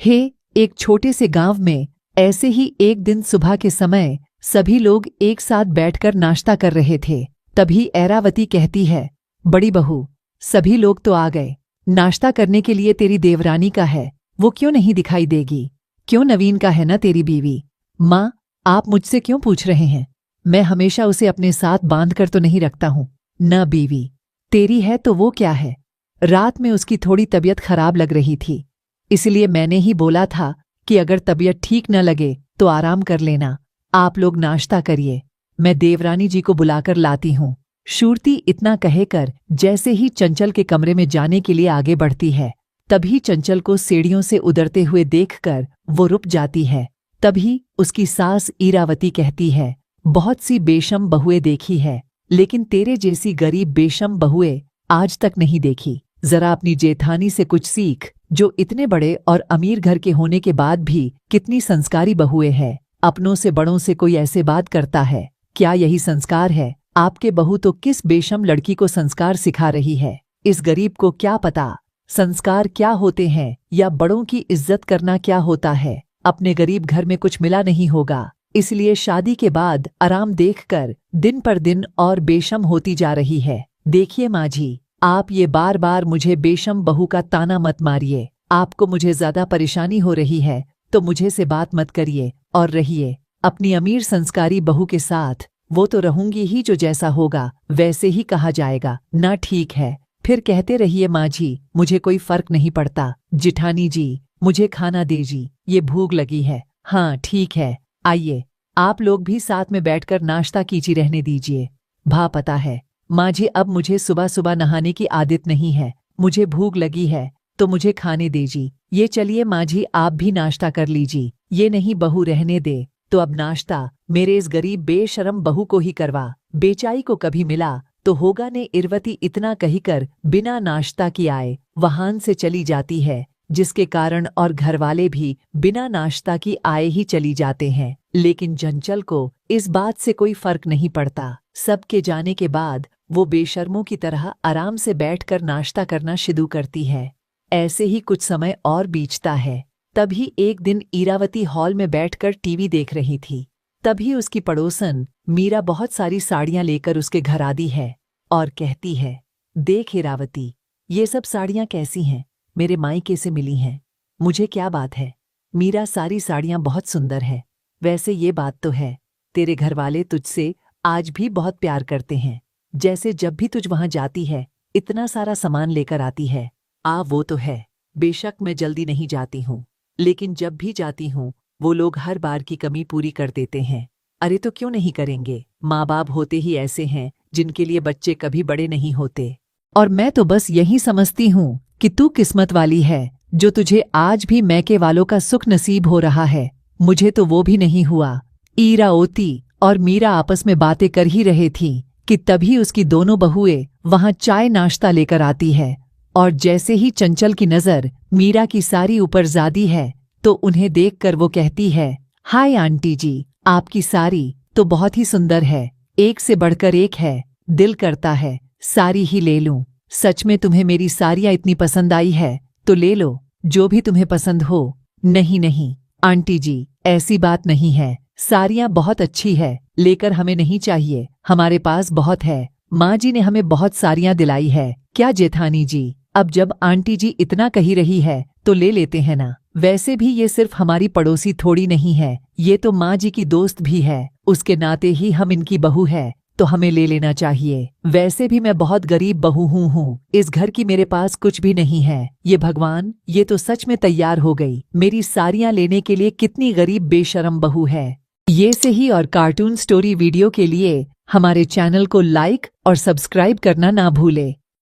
एक छोटे से गांव में ऐसे ही एक दिन सुबह के समय सभी लोग एक साथ बैठकर नाश्ता कर रहे थे। तभी ऐरावती कहती है, बड़ी बहू, सभी लोग तो आ गए, नाश्ता करने के लिए तेरी देवरानी का है, वो क्यों नहीं दिखाई देगी? क्यों नवीन का है ना तेरी बीवी? माँ, आप मुझसे क्यों पूछ रहे हैं? मैं हमेशा उसे अपने साथ बांध कर तो नहीं रखता हूँ। न बीवी तेरी है तो वो क्या है? रात में उसकी थोड़ी तबीयत खराब लग रही थी, इसलिए मैंने ही बोला था कि अगर तबीयत ठीक न लगे तो आराम कर लेना। आप लोग नाश्ता करिए, मैं देवरानी जी को बुलाकर लाती हूँ। शूरती इतना कहकर जैसे ही चंचल के कमरे में जाने के लिए आगे बढ़ती है, तभी चंचल को सीढ़ियों से उतरते हुए देखकर वो रुक जाती है। तभी उसकी सास ईरावती कहती है, बहुत सी बेशम बहुएं देखी है, लेकिन तेरे जैसी गरीब बेशम बहुएं आज तक नहीं देखी। जरा अपनी जेठानी से कुछ सीख, जो इतने बड़े और अमीर घर के होने के बाद भी कितनी संस्कारी बहुएं है। अपनों से बड़ों से कोई ऐसे बात करता है? क्या यही संस्कार है? आपके बहू तो किस बेशम लड़की को संस्कार सिखा रही है? इस गरीब को क्या पता संस्कार क्या होते हैं या बड़ों की इज्जत करना क्या होता है। अपने गरीब घर में कुछ मिला नहीं होगा, इसलिए शादी के बाद आराम देखकर दिन पर दिन और बेशम होती जा रही है। देखिए माँ जी, आप ये बार बार मुझे बेशम बहू का ताना मत मारिए। आपको मुझे ज्यादा परेशानी हो रही है तो मुझे से बात मत करिए और रहिए अपनी अमीर संस्कारी बहू के साथ। वो तो रहूंगी ही, जो जैसा होगा वैसे ही कहा जाएगा ना। ठीक है, फिर कहते रहिए माँ जी, मुझे कोई फर्क नहीं पड़ता। जिठानी जी, मुझे खाना दीजिए, ये भूख लगी है। हाँ ठीक है, आइए आप लोग भी साथ में बैठकर नाश्ता कीजिए, रहने दीजिए। भा पता है माँ जी, अब मुझे सुबह सुबह नहाने की आदत नहीं है, मुझे भूख लगी है तो मुझे खाने दीजिए। ये चलिए माँ जी, आप भी नाश्ता कर लीजिए। ये नहीं बहू रहने दे तो अब नाश्ता मेरे इस गरीब बेशरम बहू को ही करवा। बेचाई को कभी मिला तो होगा ने। इरवती इतना कहीकर बिना नाश्ता की आए वाहन से चली जाती है, जिसके कारण और घरवाले भी बिना नाश्ता की आए ही चली जाते हैं। लेकिन चंचल को इस बात से कोई फर्क नहीं पड़ता। सबके जाने के बाद वो बेशर्मों की तरह आराम से बैठकर नाश्ता करना शुरू करती है। ऐसे ही कुछ समय और बीतता है। तभी एक दिन ईरावती हॉल में बैठकर टीवी देख रही थी। तभी उसकी पड़ोसन मीरा बहुत सारी साड़ियां लेकर उसके घर आती है और कहती है, देख ईरावती, ये सब साड़ियां कैसी हैं? मेरे मायके से मिली हैं। मुझे क्या बात है? मीरा, सारी साड़ियां बहुत सुंदर है। वैसे ये बात तो है, तेरे घरवाले तुझसे आज भी बहुत प्यार करते हैं। जैसे जब भी तुझ वहां जाती है इतना सारा सामान लेकर आती है। वो तो है, बेशक मैं जल्दी नहीं जाती हूँ, लेकिन जब भी जाती हूँ वो लोग हर बार की कमी पूरी कर देते हैं। अरे तो क्यों नहीं करेंगे? माँ बाप होते ही ऐसे हैं जिनके लिए बच्चे कभी बड़े नहीं होते। और मैं तो बस यही समझती हूँ कि तू किस्मत वाली है, जो तुझे आज भी मैके वालों का सुख नसीब हो रहा है। मुझे तो वो भी नहीं हुआ। ईरावती और मीरा आपस में बातें कर ही रहे थी कि तभी उसकी दोनों बहुएं वहां चाय नाश्ता लेकर आती है। और जैसे ही चंचल की नजर मीरा की साड़ी ऊपर जाती है तो उन्हें देखकर वो कहती है, हाय आंटी जी, आपकी साड़ी तो बहुत ही सुंदर है, एक से बढ़कर एक है। दिल करता है साड़ी ही ले लूं। सच में तुम्हें मेरी साड़ियाँ इतनी पसंद आई है तो ले लो, जो भी तुम्हें पसंद हो। नहीं नहीं आंटी जी, ऐसी बात नहीं है, साड़ियाँ बहुत अच्छी है, लेकर हमें नहीं चाहिए, हमारे पास बहुत है। माँ जी ने हमें बहुत साड़ियाँ दिलाई है। क्या जेठानी जी, अब जब आंटी जी इतना कही रही है तो ले लेते हैं ना। वैसे भी ये सिर्फ हमारी पड़ोसी थोड़ी नहीं है, ये तो माँ जी की दोस्त भी है। उसके नाते ही हम इनकी बहू है तो हमें ले लेना चाहिए। वैसे भी मैं बहुत गरीब बहू हूँ, इस घर की मेरे पास कुछ भी नहीं है। ये भगवान, ये तो सच में तैयार हो गई मेरी साड़ियाँ लेने के लिए। कितनी गरीब बेशरम बहू है ये। से ही और कार्टून स्टोरी वीडियो के लिए हमारे चैनल को लाइक और सब्सक्राइब करना ना भूले।